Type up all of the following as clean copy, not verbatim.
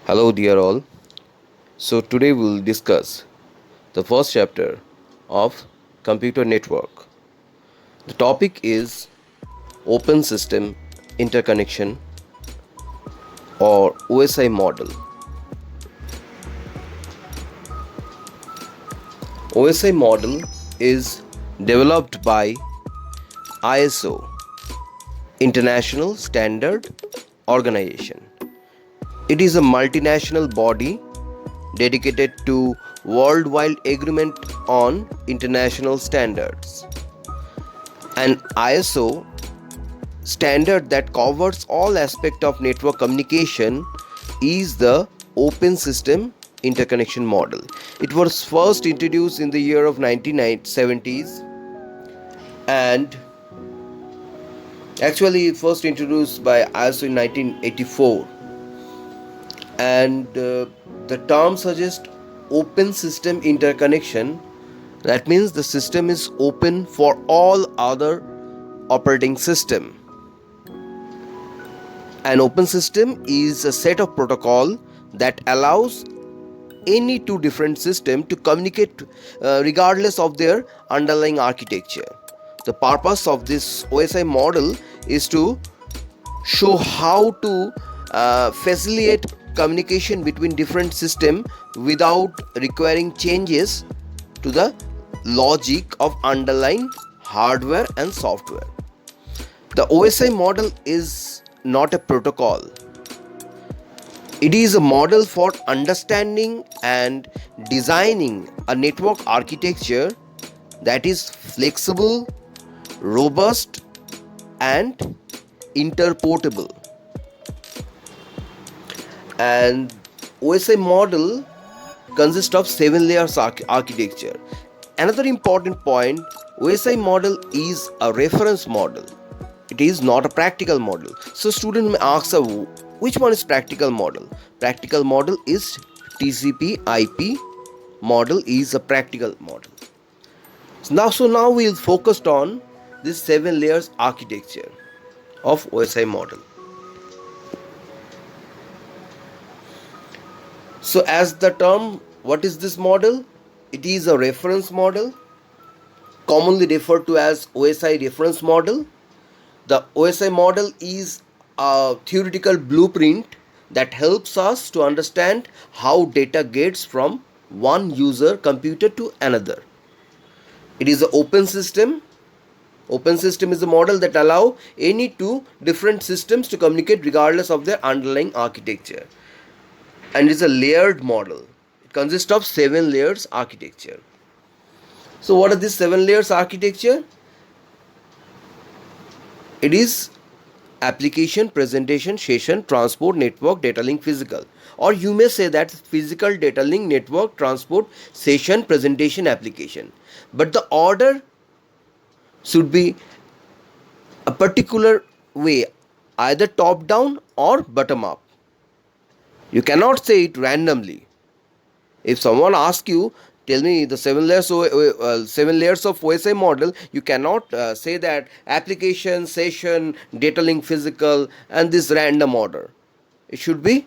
Hello, dear all. So, today we'll discuss the first chapter of computer network. The topic is Open System Interconnection or OSI model. OSI model is developed by ISO, International Standard Organization. It is a multinational body dedicated to worldwide agreement on international standards. An ISO standard that covers all aspects of network communication is the Open System Interconnection Model. It was first introduced in the year of 1970s and actually first introduced by ISO in 1984, and the term suggests open system interconnection. That means the system is open for all other operating system. An open system is a set of protocol that allows any two different systems to communicate regardless of their underlying architecture. The purpose of this OSI model is to show how to facilitate communication between different systems without requiring changes to the logic of underlying hardware and software. The OSI model is not a protocol. It is a model for understanding and designing a network architecture that is flexible, robust, and interportable. And OSI model consists of 7 layers architecture. Another important point, OSI model is a reference model. It is not a practical model. So student may ask, which one is practical model? Practical model is TCP IP model is a practical model. So now we'll focus on this 7 layers architecture of OSI model. So as the term, what is this model? It is a reference model, commonly referred to as OSI reference model. The OSI model is a theoretical blueprint that helps us to understand how data gets from one user computer to another. It is an open system. Open system is a model that allow any two different systems to communicate regardless of their underlying architecture. And it's a layered model. It consists of 7 layers architecture. So what are these 7 layers architecture? It is application, presentation, session, transport, network, data link, physical. Or you may say that physical, data link, network, transport, session, presentation, application. But the order should be a particular way, either top down or bottom up. You cannot say it randomly. If someone asks you, tell me the 7 layers of OSI model, you cannot say that application, session, data link, physical, and this random order. It should be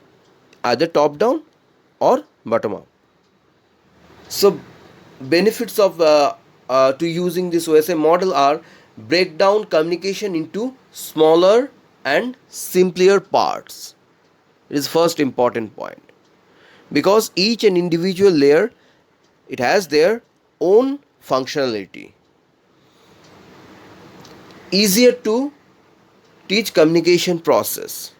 either top down or bottom up. So benefits of to using this OSI model are break down communication into smaller and simpler parts. It is first important point, because each and individual layer, it has their own functionality. Easier to teach communication process,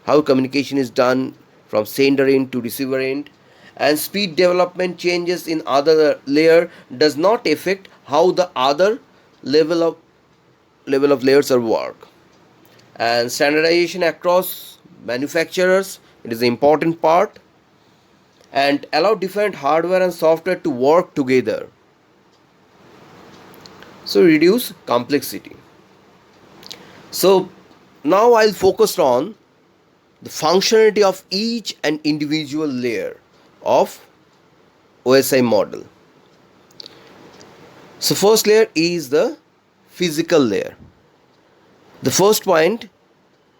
how communication is done from sender end to receiver end, and speed development changes in other layer does not affect how the other level of layers are work. And standardization across manufacturers, it is an important part, and allow different hardware and software to work together, so reduce complexity. So now I'll focus on the functionality of each and individual layer of OSI model. So first layer is the physical layer. The first point,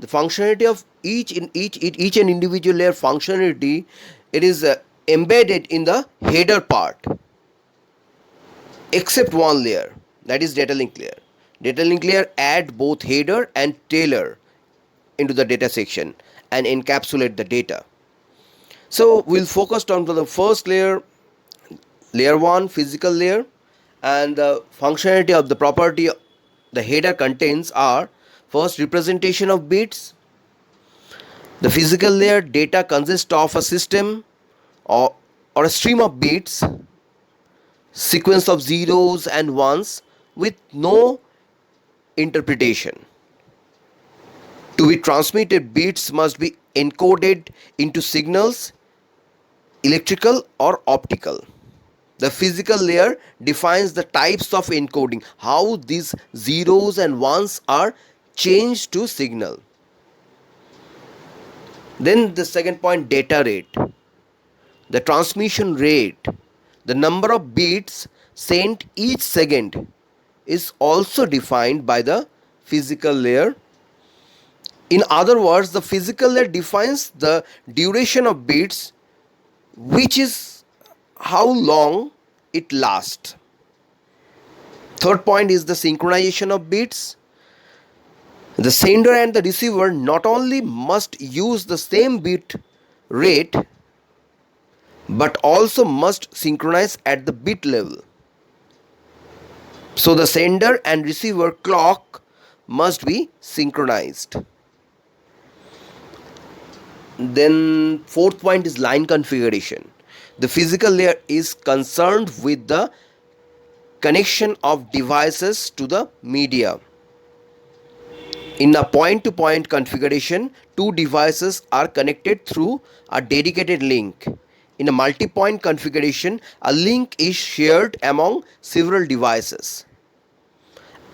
the functionality of each and individual layer functionality, it is embedded in the header part, except one layer, that is data link layer. Data link layer add both header and tailor into the data section and encapsulate the data. So we'll focus on the first layer, layer 1, physical layer. And the functionality of the property the header contains are: first, representation of bits. The physical layer data consists of a system or a stream of bits, sequence of zeros and ones with no interpretation. To be transmitted, bits must be encoded into signals, electrical or optical. The physical layer defines the types of encoding, how these zeros and ones are changed to signal. Then the second point, data rate. The transmission rate, the number of bits sent each second, is also defined by the physical layer. In other words, the physical layer defines the duration of bits, which is how long it lasts. Third point is the synchronization of bits. The sender and the receiver not only must use the same bit rate but also must synchronize at the bit level. So the sender and receiver clock must be synchronized. Then fourth point is line configuration. The physical layer is concerned with the connection of devices to the media. In a point-to-point configuration, two devices are connected through a dedicated link. In a multi-point configuration, a link is shared among several devices.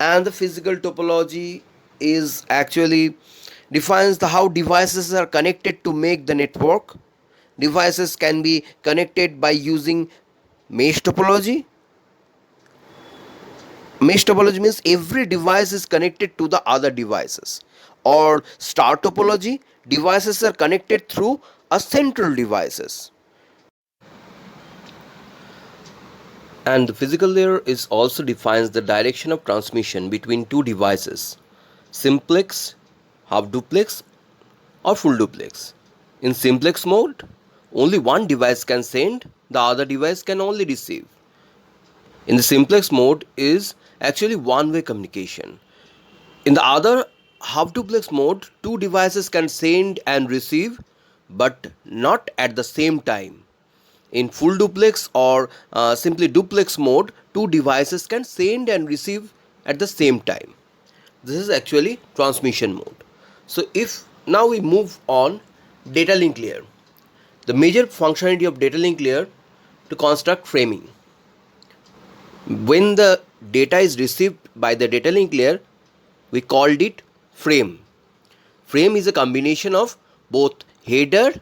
And the physical topology is actually defines how devices are connected to make the network. Devices can be connected by using mesh topology. Mesh topology means every device is connected to the other devices. Or star topology, devices are connected through a central devices. And the physical layer is also defines the direction of transmission between two devices: simplex, half duplex or full duplex. In simplex mode, only one device can send, the other device can only receive. In the simplex mode is actually one-way communication. In the other half duplex mode, two devices can send and receive but not at the same time. In full duplex or simply duplex mode, two devices can send and receive at the same time. This is actually transmission mode. So if now we move on data link layer. The major functionality of data link layer to construct framing. When the data is received by the data link layer, we called it frame. Frame is a combination of both header,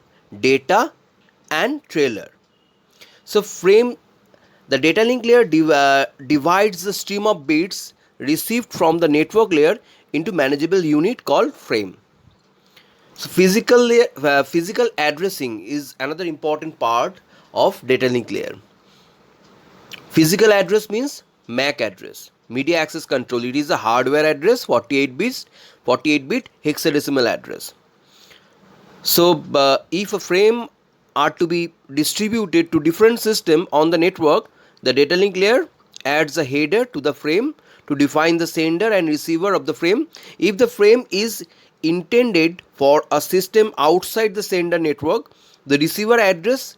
data and trailer. So frame, the data link layer divides the stream of bits received from the network layer into manageable unit called frame. So physical addressing is another important part of data link layer. Physical address means MAC address, media access control. It is a hardware address, 48-bit hexadecimal address. So if a frame are to be distributed to different system on the network, the data link layer adds a header to the frame to define the sender and receiver of the frame. If the frame is intended for a system outside the sender network, the receiver address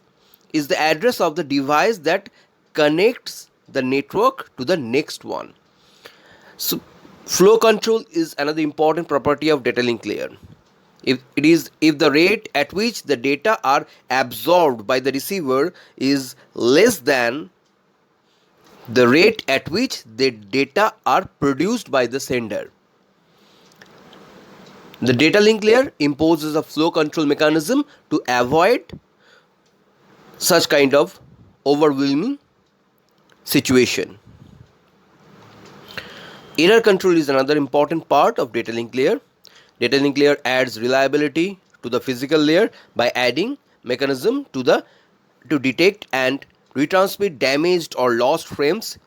is the address of the device that connects the network to the next one. So flow control is another important property of data link layer. If the rate at which the data are absorbed by the receiver is less than the rate at which the data are produced by the sender, the data link layer imposes a flow control mechanism to avoid such kind of overwhelming situation. Error control is another important part of data link layer. Data link layer adds reliability to the physical layer by adding mechanism to detect and retransmit damaged or lost frames.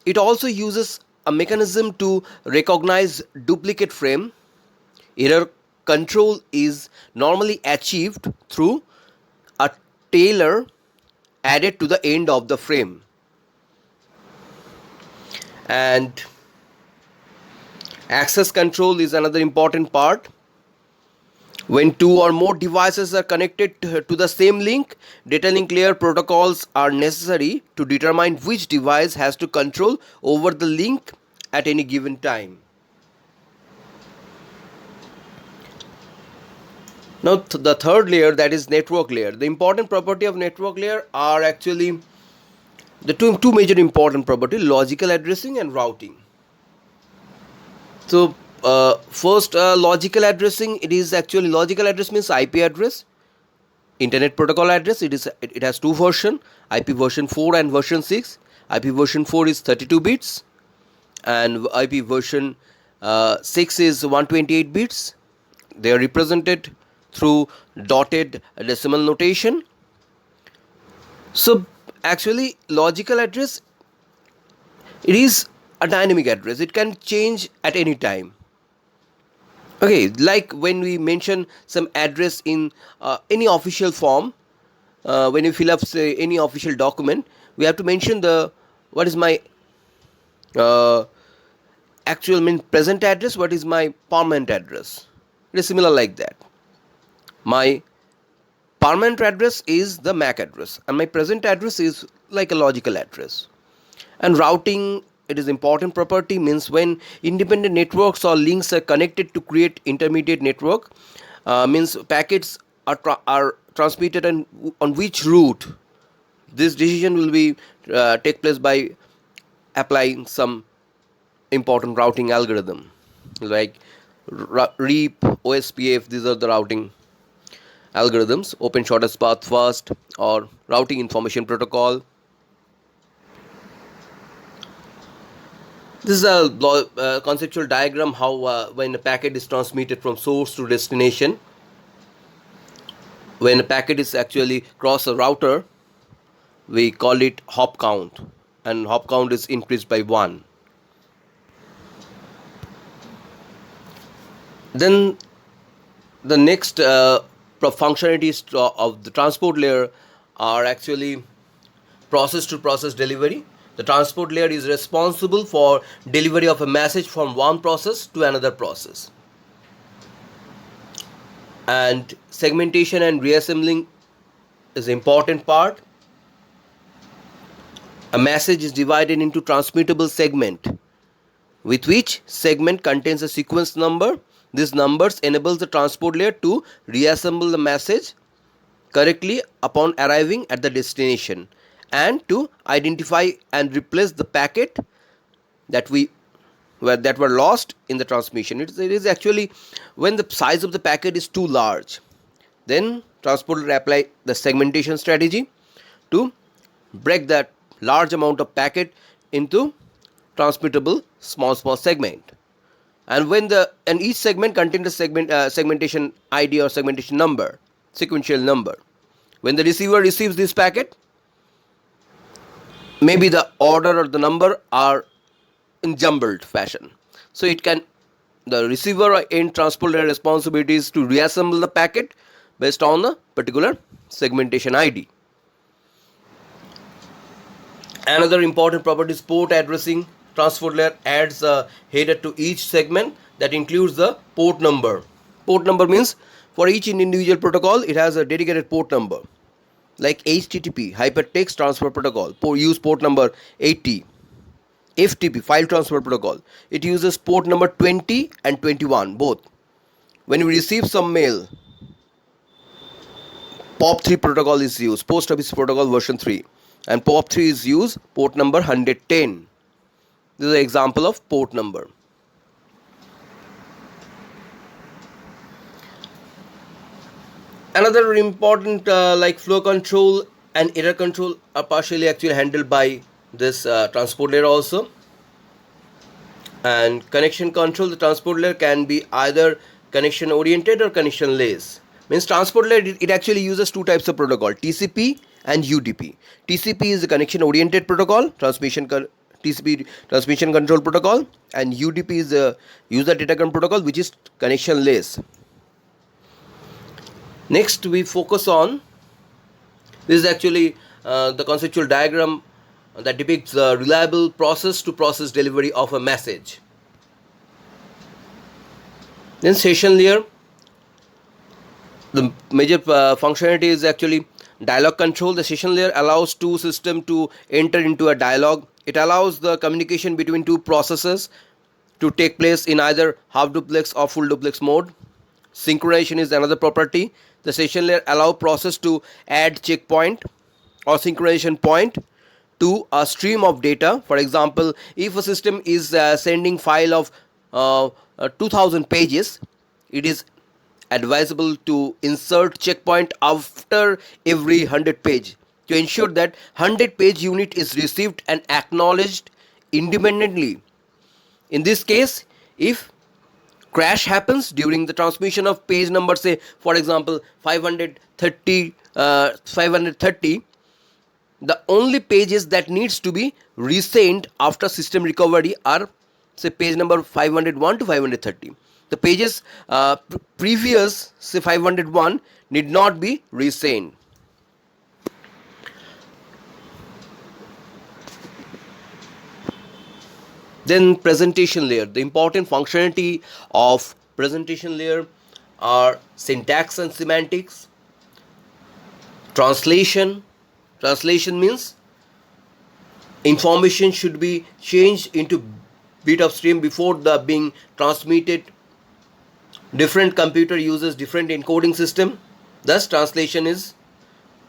It also uses a mechanism to recognize duplicate frame. Error control is normally achieved through a tailor added to the end of the frame. And access control is another important part. When two or more devices are connected to the same link, data link layer protocols are necessary to determine which device has to control over the link at any given time. Now the third layer, that is network layer. The important property of network layer are actually the two major important property: logical addressing and routing. So first, logical addressing. It is actually, logical address means IP address, internet protocol address. It has two version: IP version 4 and version 6. IP version 4 is 32 bits and IP version 6 is 128 bits. They are represented through dotted decimal notation. So actually, logical address, it is a dynamic address. It can change at any time. Okay, like when we mention some address in any official form, when you fill up, say, any official document, we have to mention the what is my uh, actual present address, what is my permanent address. It is similar like that. My permanent address is the MAC address and my present address is like a logical address. And routing, it is important property, means when independent networks or links are connected to create intermediate network, means packets are transmitted on which route. This decision will be take place by applying some important routing algorithm like REAP, OSPF. These are the routing algorithms: open shortest path first or routing information protocol. This is a conceptual diagram how when a packet is transmitted from source to destination. When a packet is actually cross a router, we call it hop count, and hop count is increased by 1. Then the next functionalities of the transport layer are actually process to process delivery. The transport layer is responsible for delivery of a message from one process to another process. And segmentation and reassembling is an important part. A message is divided into transmittable segment, with which segment contains a sequence number. These numbers enables the transport layer to reassemble the message correctly upon arriving at the destination and to identify and replace the packet that were lost in the transmission. It is actually when the size of the packet is too large, then transporter apply the segmentation strategy to break that large amount of packet into transmittable small segment. And when each segment contains a segmentation ID or segmentation number, sequential number. When the receiver receives this packet, maybe the order or the number are in jumbled fashion. So the receiver or end transporter responsibility is to reassemble the packet based on the particular segmentation ID. Another important property is port addressing. Transport layer adds a header to each segment that includes the port number. Port number means for each individual protocol it has a dedicated port number. Like HTTP, Hypertext Transfer Protocol, use port number 80. FTP, File Transfer Protocol, it uses port number 20 and 21 both. When we receive some mail, POP3 protocol is used, Post Office Protocol version 3, and POP3 is used port number 110. This is an example of port number. Another important like flow control and error control are partially actually handled by this transport layer also. And connection control, the transport layer can be either connection oriented or connectionless. Means transport layer, it actually uses two types of protocol, TCP and UDP. TCP is the connection oriented protocol, TCP transmission control protocol, and UDP is the user datagram protocol, which is connectionless. Next we focus on, this is actually the conceptual diagram that depicts the reliable process to process delivery of a message. Then session layer, the major functionality is actually dialogue control. The session layer allows two systems to enter into a dialogue. It allows the communication between two processes to take place in either half duplex or full duplex mode. Synchronization is another property. The session layer allow process to add checkpoint or synchronization point to a stream of data. For example, if a system is sending file of 2000 pages, it is advisable to insert checkpoint after every 100 page to ensure that 100 page unit is received and acknowledged independently. In this case, if crash happens during the transmission of page number, say for example 530, the only pages that needs to be resent after system recovery are, say, page number 501 to 530. The pages previous, say 501, need not be resent. Then presentation layer. The important functionality of presentation layer are syntax and semantics. Translation means information should be changed into bit of stream before the being transmitted. Different computer uses different encoding system, thus translation is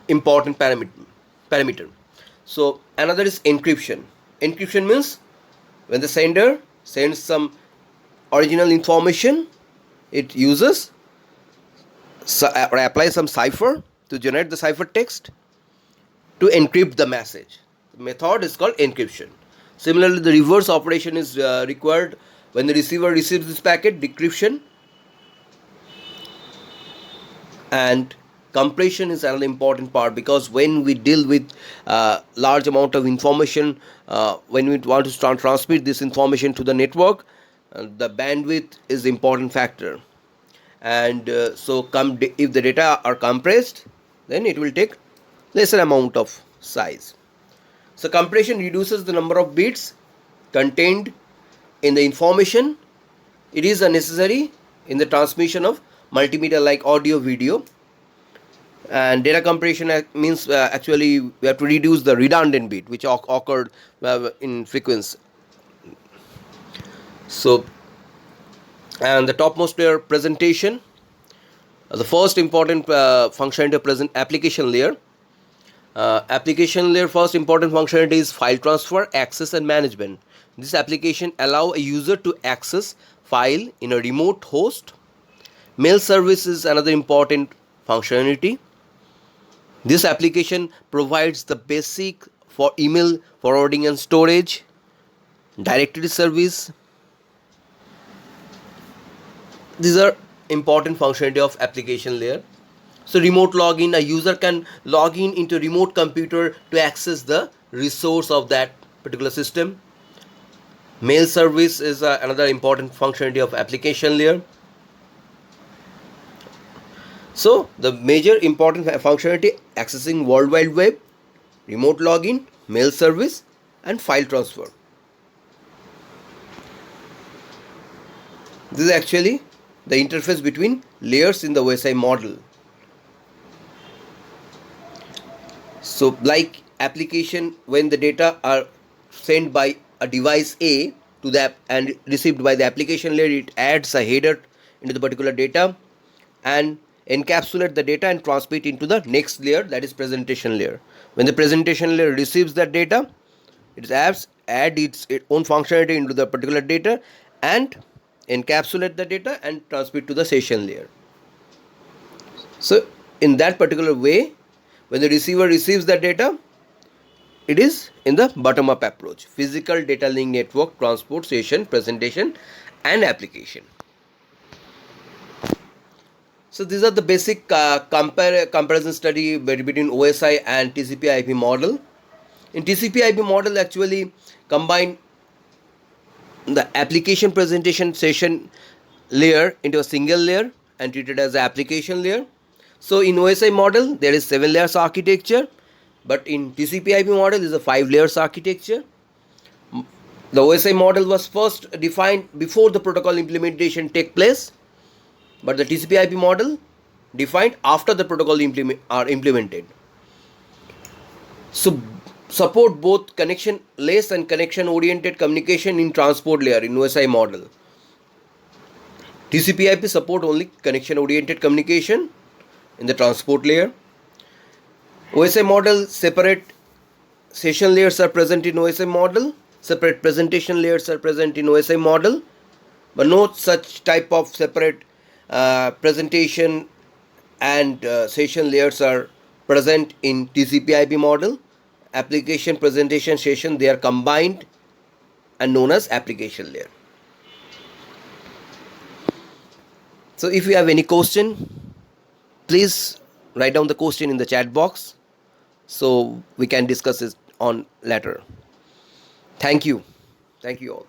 important parameter. So another is encryption. Encryption means when the sender sends some original information, it uses or applies some cipher to generate the cipher text to encrypt the message. The method is called encryption. Similarly, the reverse operation is required when the receiver receives this packet, decryption. And compression is another important part, because when we deal with large amount of information, when we want to transmit this information to the network, the bandwidth is the important factor. And so if the data are compressed, then it will take lesser amount of size. So compression reduces the number of bits contained in the information. It is necessary in the transmission of multimedia like audio, video. And data compression means actually we have to reduce the redundant bit which occurred in frequency. So, and the topmost layer, presentation. The first important functionality of present application layer. Application layer first important functionality is file transfer, access and management. This application allow a user to access file in a remote host. Mail service is another important functionality. This application provides the basic for email forwarding and storage, directory service. These are important functionality of application layer. So remote login, a user can log in into remote computer to access the resource of that particular system. Mail service is another important functionality of application layer. So the major important functionality: accessing World Wide Web, remote login, mail service and file transfer. This is actually the interface between layers in the OSI model. So like application, when the data are sent by a device A to the app and received by the application layer, it adds a header into the particular data and encapsulate the data and transmit into the next layer, that is presentation layer. When the presentation layer receives that data, it adds its own functionality into the particular data and encapsulate the data and transmit to the session layer. So in that particular way, when the receiver receives the data, it is in the bottom up approach: physical data link network, transport, session, presentation and application. So these are the basic comparison study between OSI and TCP/IP model. In TCP/IP model, actually combine the application presentation session layer into a single layer and treat it as an application layer. So in OSI model, there is 7 layers architecture, but in TCP/IP model is a 5 layers architecture. The OSI model was first defined before the protocol implementation take place, but the TCP/IP model defined after the protocol are implemented. So support both connection-less and connection-oriented communication in transport layer in OSI model. TCP/IP support only connection-oriented communication in the transport layer. OSI model separate session layers are present in OSI model. Separate presentation layers are present in OSI model, but no such type of separate presentation and session layers are present in TCP/IP model. Application presentation session, they are combined and known as application layer. So if you have any question, please write down the question in the chat box so we can discuss it on later. Thank you all.